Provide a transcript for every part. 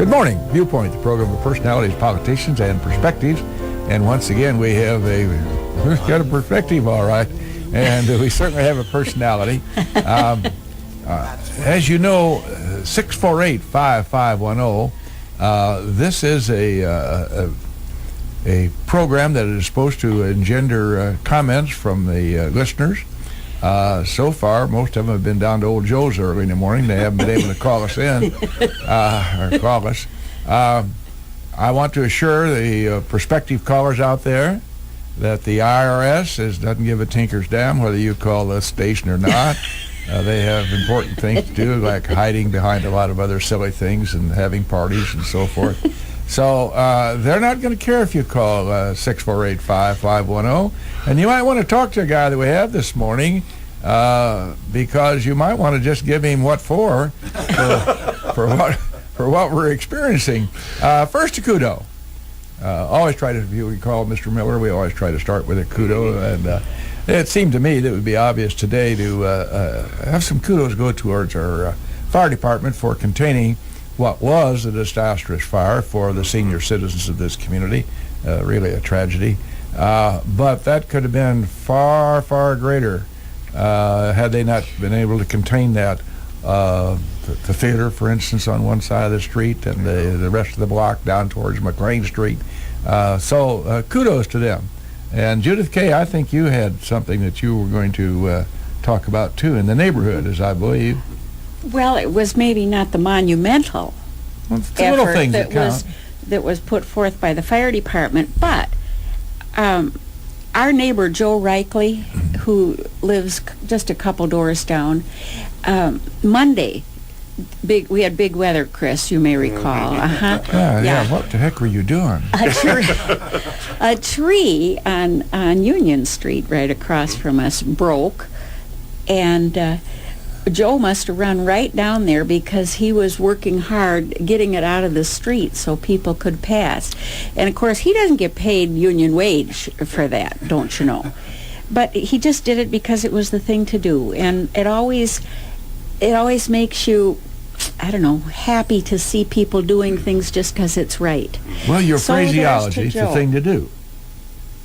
Good morning. Viewpoint, the program of personalities, politicians, and perspectives. And once again, we've got a perspective, all right, and we certainly have a personality. As you know, 648-5510, this is a program that is supposed to engender comments from the listeners. So far, most of them have been down to Old Joe's early in the morning. They haven't been able to call us in or call us. I want to assure the prospective callers out there that the IRS doesn't give a tinker's damn whether you call this station or not. They have important things to do, like hiding behind a lot of other silly things and having parties and so forth. So they're not going to care if you call 648-5510. And you might want to talk to a guy that we have this morning because you might want to just give him what for what we're experiencing. First, a kudo. Always try to, if you recall Mr. Miller, we always try to start with a kudo. And it seemed to me that it would be obvious today to have some kudos go towards our fire department for containing what was a disastrous fire for the senior citizens of this community. Really a tragedy. But that could have been far, far greater had they not been able to contain that. The theater, for instance, on one side of the street, and the rest of the block down towards McLean Street. So kudos to them. And Judith Kay, I think you had something that you were going to talk about too in the neighborhood, as I believe. Well, it was maybe not the monumental effort that was put forth by the fire department, but our neighbor Joe Reikley, who lives just a couple doors down, Monday, we had big weather, Chris, you may recall. Yeah, what the heck were you doing? A tree on Union Street right across from us broke, and Joe must have run right down there because he was working hard getting it out of the street so people could pass. And of course, he doesn't get paid union wage for that, don't you know? But he just did it because it was the thing to do. And it always makes you, I don't know, happy to see people doing things just because it's right. Well, your phraseology is the thing to do.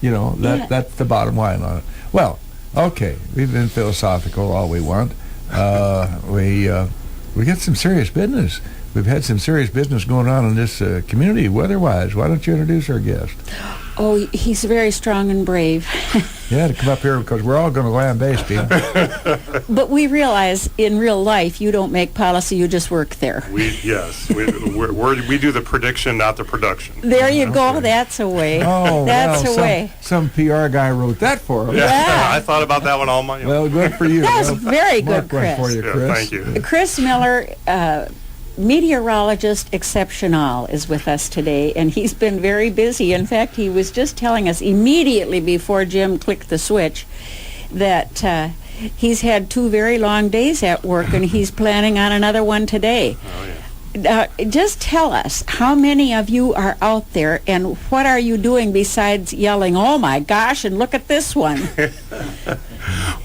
You know, that's the bottom line on it. Well, okay, we've been philosophical all we want. We got some serious business. We've had some serious business going on in this community weather-wise. Why don't you introduce our guest? Oh, he's very strong and brave. Yeah, to come up here because we're all going to lambaste him. But we realize in real life you don't make policy, you just work there. We do the prediction, not the production. There you go. That's a way. Oh, that's a way. Some PR guy wrote that for us. Yeah, I thought about that one all my own. Well, good for you. That's very good, Chris. For you, Chris. Yeah, thank you. Chris Miller, meteorologist exceptional, is with us today, and he's been very busy. In fact, he was just telling us immediately before Jim clicked the switch that he's had 2 very long days at work, and he's planning on another one today. Oh, yeah. Just tell us, how many of you are out there, and what are you doing besides yelling, "Oh my gosh, and look at this one"?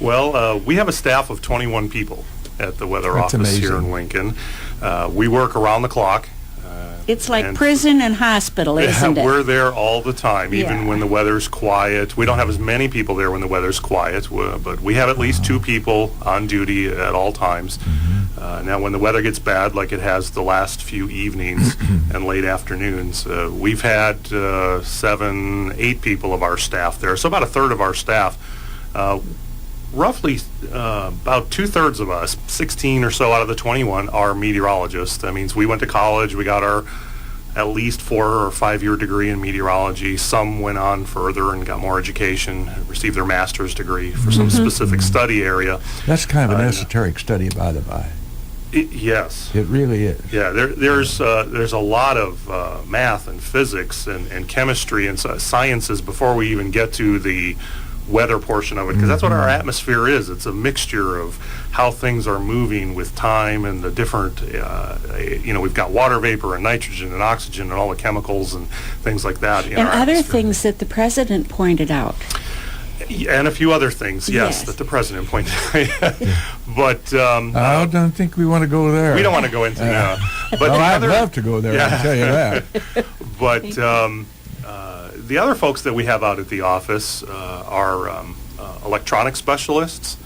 Well, we have a staff of 21 people at the weather office here in Lincoln. We work around the clock. It's like prison and hospital, isn't it? We're there all the time, even when the weather's quiet. We don't have as many people there when the weather's quiet, but we have at least 2 people on duty at all times. Now, when the weather gets bad, like it has the last few evenings and late afternoons, we've had 7, 8 people of our staff there. So about a third of our staff. Roughly about 2/3 of us, 16 or so out of the 21, are meteorologists. That means we went to college, we got our at least 4 or 5 year degree in meteorology. Some went on further and got more education, received their master's degree for some specific study area. That's kind of an esoteric study, by the by. Yes. It really is. Yeah, there's a lot of math and physics and chemistry and sciences before we even get to the weather portion of it, because that's what our atmosphere is. It's a mixture of how things are moving with time and the different, we've got water vapor and nitrogen and oxygen and all the chemicals and things like that. And other things that the president pointed out. And a few other things, yes, that the president pointed out. But I don't think we want to go there. we don't want to go into that. But Well, the I'd other- love to go there, I'll tell you that. But the other folks that we have out at the office are electronic specialists,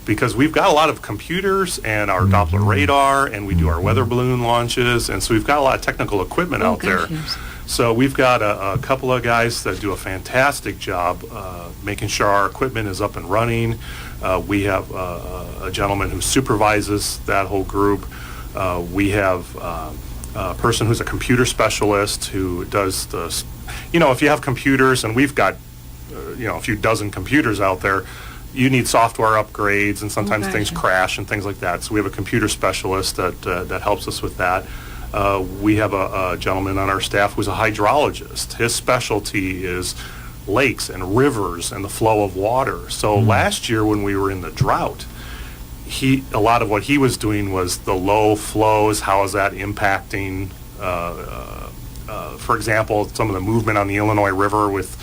because we've got a lot of computers and our Doppler radar, and we do our weather balloon launches, and so we've got a lot of technical equipment out there. Yes. So we've got a couple of guys that do a fantastic job making sure our equipment is up and running. We have a gentleman who supervises that whole group. We have a person who's a computer specialist who does if you have computers, and we've got a few dozen computers out there, you need software upgrades, and sometimes things crash and things like that. So we have a computer specialist that helps us with that. We have a gentleman on our staff who's a hydrologist. His specialty is lakes and rivers and the flow of water. So last year when we were in the drought, a lot of what he was doing was the low flows. How is that impacting, for example, some of the movement on the Illinois River with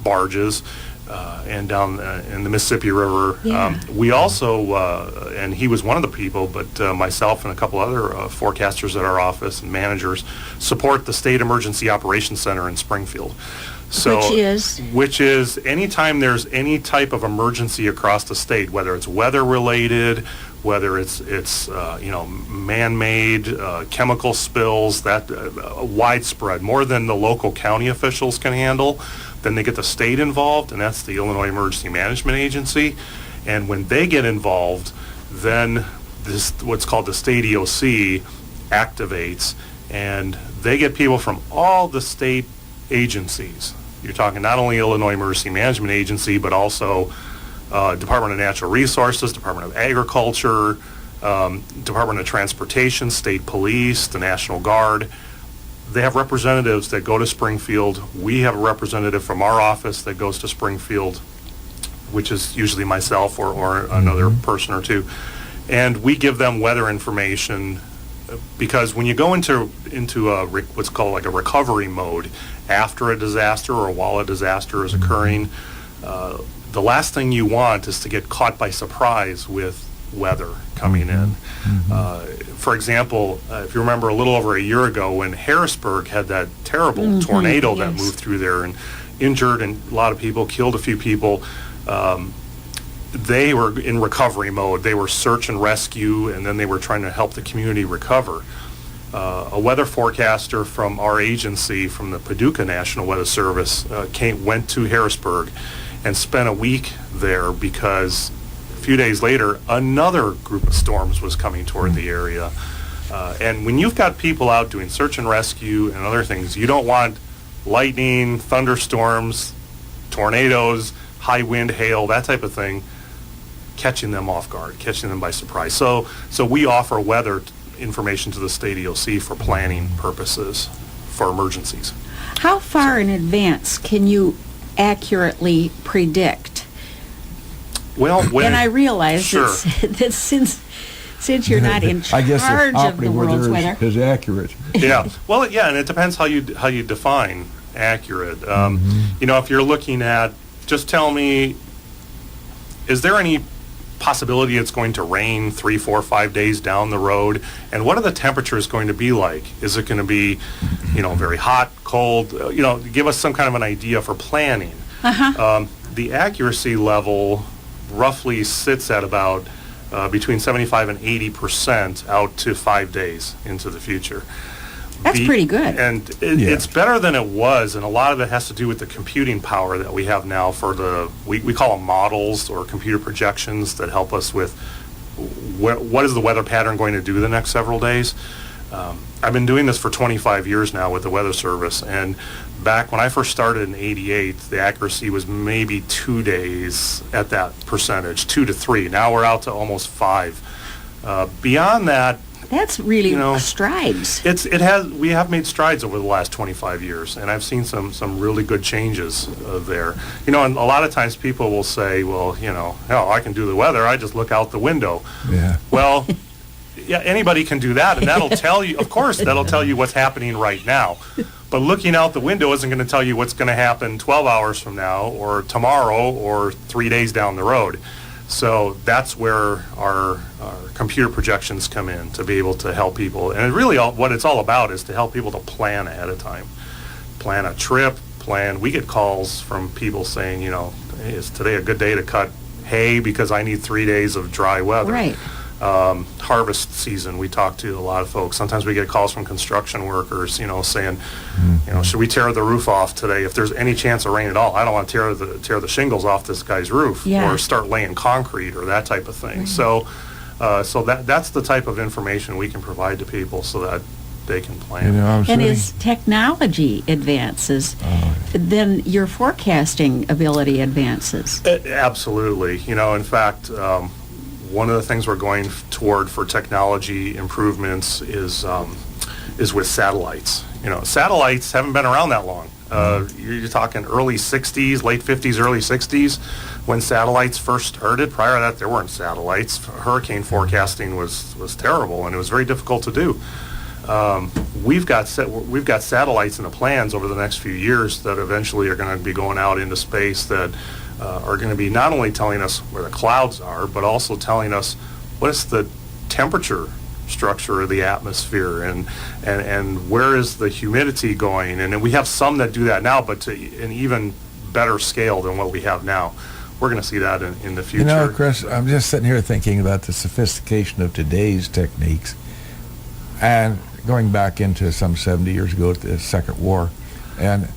barges and down in the Mississippi River. Yeah. We also, and he was one of the people, but myself and a couple other forecasters at our office and managers support the State Emergency Operations Center in Springfield. So, which is anytime there's any type of emergency across the state, whether it's weather related, whether it's man-made chemical spills, that widespread, more than the local county officials can handle, then they get the state involved, and that's the Illinois Emergency Management Agency. And when they get involved, then this what's called the state EOC activates, and they get people from all the state agencies. You're talking not only Illinois Emergency Management Agency, but also Department of Natural Resources, Department of Agriculture, Department of Transportation, State Police, the National Guard. They have representatives that go to Springfield. We have a representative from our office that goes to Springfield, which is usually myself or another person or two. And we give them weather information, because when you go into what's called like a recovery mode after a disaster or while a disaster is occurring, the last thing you want is to get caught by surprise with weather coming in. For example, if you remember a little over a year ago when Harrisburg had that terrible tornado that moved through there and injured a lot of people, killed a few people, they were in recovery mode. They were search and rescue, and then they were trying to help the community recover. A weather forecaster from our agency, from the Paducah National Weather Service, went to Harrisburg and spent a week there because a few days later, another group of storms was coming toward the area. And when you've got people out doing search and rescue and other things, you don't want lightning, thunderstorms, tornadoes, high wind, hail, that type of thing, catching them off guard, catching them by surprise. So we offer weather information to the state EOC for planning purposes for emergencies. How far in advance can you accurately predict? Well, and I realize that since you're not in charge of the world's weather, is accurate. Yeah. Well, yeah, and it depends how you define accurate. If you're looking at, just tell me, is there any possibility it's going to rain 3, 4, 5 days down the road, and what are the temperatures going to be like? Is it going to be, very hot, cold? Give us some kind of an idea for planning. The accuracy level roughly sits at about between 75 and 80% out to 5 days into the future. That's pretty good. And it's better than it was, and a lot of it has to do with the computing power that we have now for we call them models or computer projections that help us with what is the weather pattern going to do the next several days. I've been doing this for 25 years now with the Weather Service, and back when I first started in '88, the accuracy was maybe 2 days at that percentage, 2 to 3. Now we're out to almost 5. Beyond that, that's really strides. We have made strides over the last 25 years, and I've seen some really good changes there. And a lot of times people will say, well, I can do the weather. I just look out the window. Yeah. Well, yeah, anybody can do that, and that'll tell you. Of course, that'll tell you what's happening right now. But looking out the window isn't going to tell you what's going to happen 12 hours from now or tomorrow or 3 days down the road. So that's where our computer projections come in, to be able to help people. And it really what it's all about is to help people to plan ahead of time. Plan a trip, we get calls from people saying, hey, is today a good day to cut hay because I need 3 days of dry weather? Right. Harvest season, we talk to a lot of folks. Sometimes we get calls from construction workers, saying, should we tear the roof off today if there's any chance of rain at all? I don't want to tear the shingles off this guy's roof, or start laying concrete or that type of thing. Right. So that's the type of information we can provide to people so that they can plan. And as technology advances, then your forecasting ability advances. Absolutely. In fact, one of the things we're going toward for technology improvements is with satellites. Satellites haven't been around that long. You're talking early 60s, late 50s, early 60s, when satellites first started. Prior to that, there weren't satellites. Hurricane forecasting was terrible, and it was very difficult to do. We've got satellites in the plans over the next few years that eventually are going to be going out into space that are going to be not only telling us where the clouds are, but also telling us what is the temperature structure of the atmosphere and where is the humidity going. And we have some that do that now, but to an even better scale than what we have now. We're going to see that in the future. Chris, I'm just sitting here thinking about the sophistication of today's techniques, and going back into some 70 years ago at the Second War, and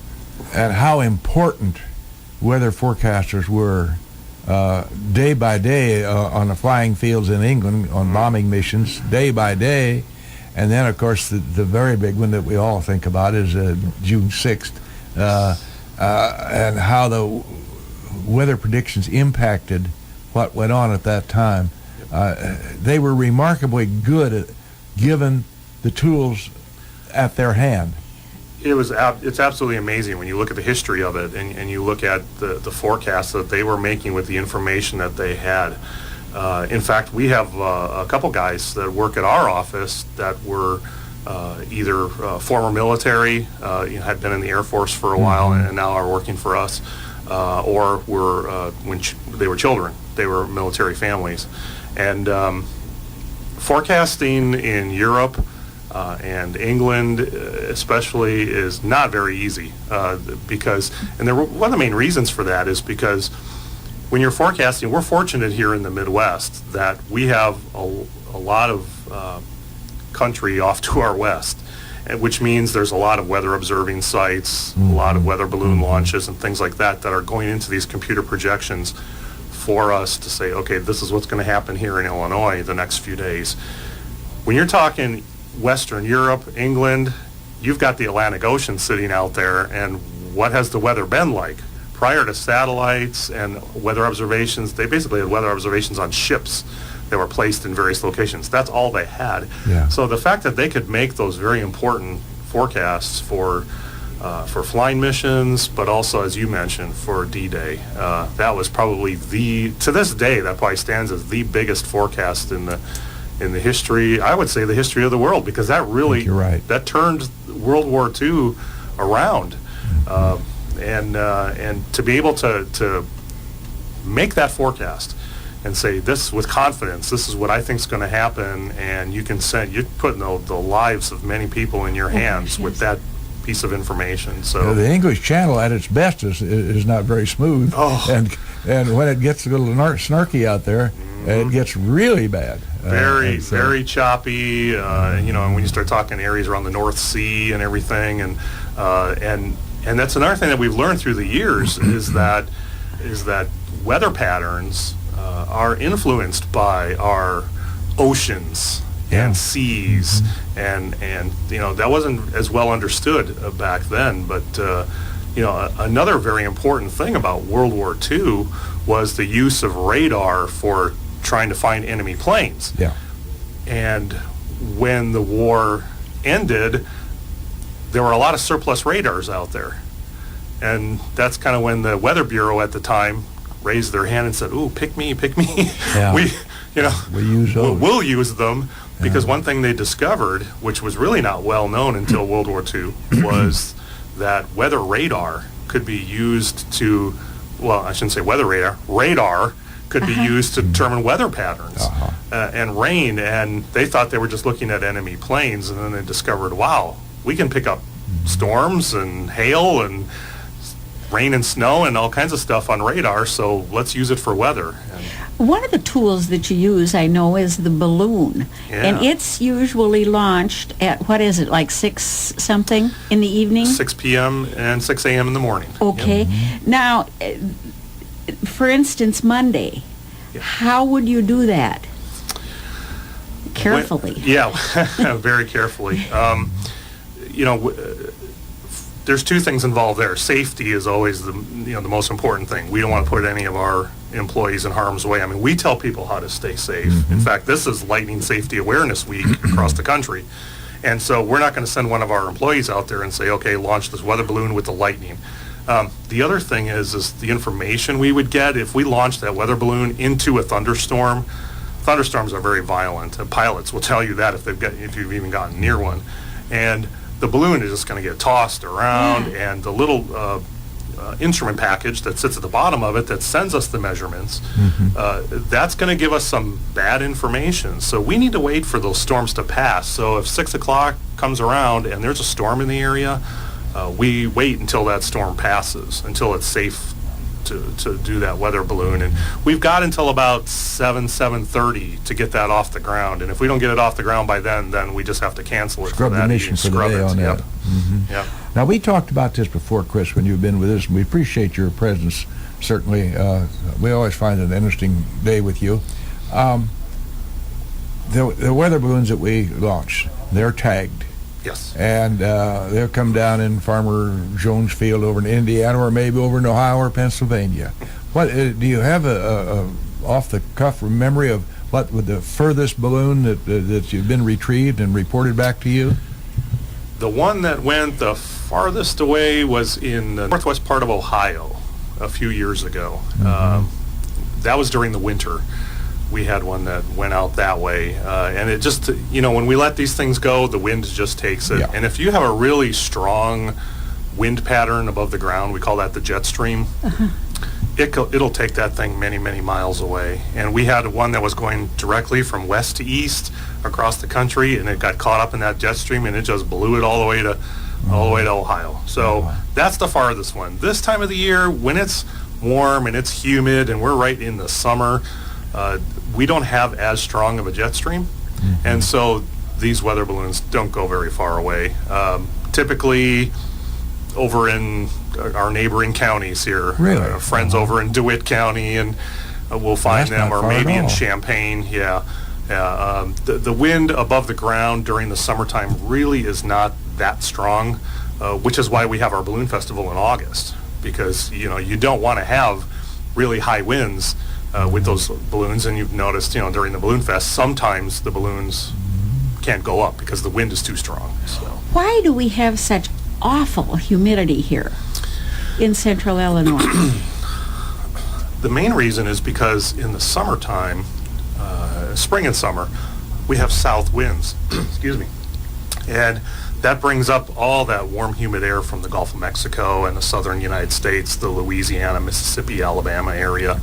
how important weather forecasters were day by day on the flying fields in England on bombing missions, day by day. And then, of course, the very big one that we all think about is June 6th, and how the weather predictions impacted what went on at that time. They were remarkably good at given the tools at their hand. It's absolutely amazing when you look at the history of it and you look at the forecasts that they were making with the information that they had. In fact, we have a couple guys that work at our office that were either former military, had been in the Air Force for a while and now are working for us, or were when they were children. They were military families. And forecasting in Europe and England especially is not very easy because, and one of the main reasons for that is because when you're forecasting, we're fortunate here in the Midwest that we have a lot of country off to our west, which means there's a lot of weather observing sites, a lot of weather balloon launches and things like that are going into these computer projections for us to say, okay, this is what's going to happen here in Illinois the next few days. When you're talking Western Europe, England, you've got the Atlantic Ocean sitting out there, and what has the weather been like? Prior to satellites and weather observations, they basically had weather observations on ships that were placed in various locations. That's all they had. Yeah. So the fact that they could make those very important forecasts for flying missions, but also, as you mentioned, for D-Day, that was probably to this day, that probably stands as the biggest forecast in the history, I would say the history of the world, because that really, you're right. that turned World War II around. And to be able to make that forecast and say this with confidence, this is what I think is going to happen, and you're putting the lives of many people in your hands with that piece of information. So the English Channel at its best is not very smooth, and when it gets a little snarky out there, it gets really bad. Very choppy. And when you start talking areas around the North Sea and everything, and that's another thing that we've learned through the years is that weather patterns are influenced by our oceans and seas, and that wasn't as well understood back then. But another very important thing about World War II was the use of radar for trying to find enemy planes. Yeah. And when the war ended, there were a lot of surplus radars out there. And that's kind of when the Weather Bureau at the time raised their hand and said, "Ooh, pick me." Yeah. We'll use them, because one thing they discovered, which was really not well known until World War II, was that weather radar could be used to, well, I shouldn't say weather radar could be used to determine weather patterns and rain. And they thought they were just looking at enemy planes, and then they discovered, wow, we can pick up storms and hail and rain and snow and all kinds of stuff on radar, so let's use it for weather. One of the tools that you use, I know, is the balloon. And it's usually launched at, what is it, like 6 something in the evening? 6 p.m. and 6 a.m. in the morning. Okay. Yep. Now, for instance, Monday, how would you do that? Carefully. Very carefully. There's two things involved there. Safety is always the most important thing. We don't want to put any of our employees in harm's way. I mean, we tell people how to stay safe. In fact, this is Lightning Safety Awareness Week across the country. And so we're not going to send one of our employees out there and say, okay, launch this weather balloon with the lightning. The other thing is the information we would get if we launched that weather balloon into a thunderstorm. Thunderstorms are very violent, and pilots will tell you that if you've even gotten near one. And the balloon is just going to get tossed around, and the little instrument package that sits at the bottom of it that sends us the measurements, that's going to give us some bad information. So we need to wait for those storms to pass. So if 6 o'clock comes around and there's a storm in the area, we wait until that storm passes, until it's safe to do that weather balloon. And we've got until about 7:30 to get that off the ground. And if we don't get it off the ground by then we just have to cancel it. Scrub the mission for the day on that. Yep. Now, we talked about this before, Chris, when you've been with us, and we appreciate your presence, certainly. We always find it an interesting day with you. The weather balloons that we launch, they're tagged. Yes. And they'll come down in Farmer Jones Field over in Indiana, or maybe over in Ohio or Pennsylvania. What do you have a off the cuff memory of what with the furthest balloon that you've been retrieved and reported back to you? The one that went the farthest away was in the northwest part of Ohio a few years ago. That was during the winter. We had one that went out that way, and it just, when we let these things go, the wind just takes it. And if you have a really strong wind pattern above the ground, we call that the jet stream, it'll take that thing many, many miles away. And we had one that was going directly from west to east across the country, and it got caught up in that jet stream, and it just blew it all the way to Ohio. So that's the farthest one. This time of the year, when it's warm and it's humid and we're right in the summer, we don't have as strong of a jet stream, and so these weather balloons don't go very far away. Typically over in our neighboring counties here, friends over in DeWitt County, and we'll find them, or maybe in Champaign. The wind above the ground during the summertime really is not that strong, which is why we have our balloon festival in August, because you don't want to have really high winds with those balloons. And you've noticed, during the Balloon Fest, sometimes the balloons can't go up because the wind is too strong. So. Why do we have such awful humidity here in central Illinois? The main reason is because in the summertime, spring and summer, we have south winds. Excuse me. And that brings up all that warm, humid air from the Gulf of Mexico and the southern United States, the Louisiana, Mississippi, Alabama area.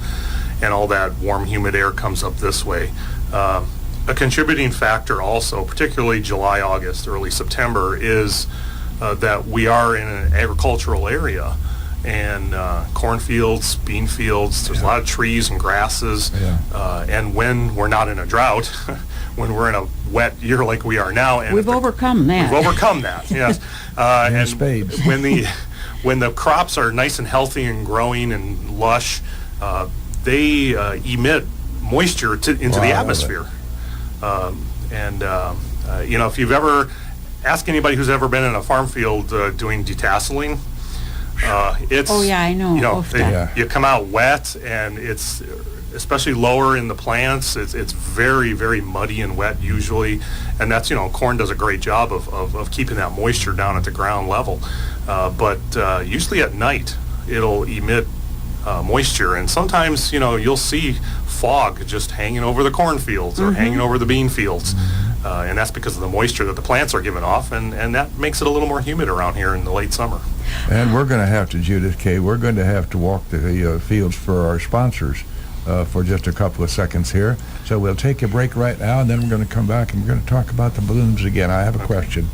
And all that warm, humid air comes up this way. A contributing factor also, particularly July, August, early September, is that we are in an agricultural area, and cornfields, bean fields, there's a lot of trees and grasses, and when we're not in a drought, when we're in a wet year like we are now, and we've overcome that. We've overcome that, yes. And spades. when the crops are nice and healthy and growing and lush, they emit moisture into the atmosphere. If you've ever asked anybody who's ever been in a farm field doing detasseling, it's... Oh, yeah, I know. You come out wet, and it's, especially lower in the plants, it's very, very muddy and wet usually. And that's, corn does a great job of keeping that moisture down at the ground level. But usually at night, it'll emit moisture, and sometimes you'll see fog just hanging over the cornfields or hanging over the bean fields, And that's because of the moisture that the plants are giving off, and that makes it a little more humid around here in the late summer. And we're going to have to, Judith K., we're going to have to walk the fields for our sponsors for just a couple of seconds here. So we'll take a break right now, and then we're going to come back and we're going to talk about the blooms again. I have a question.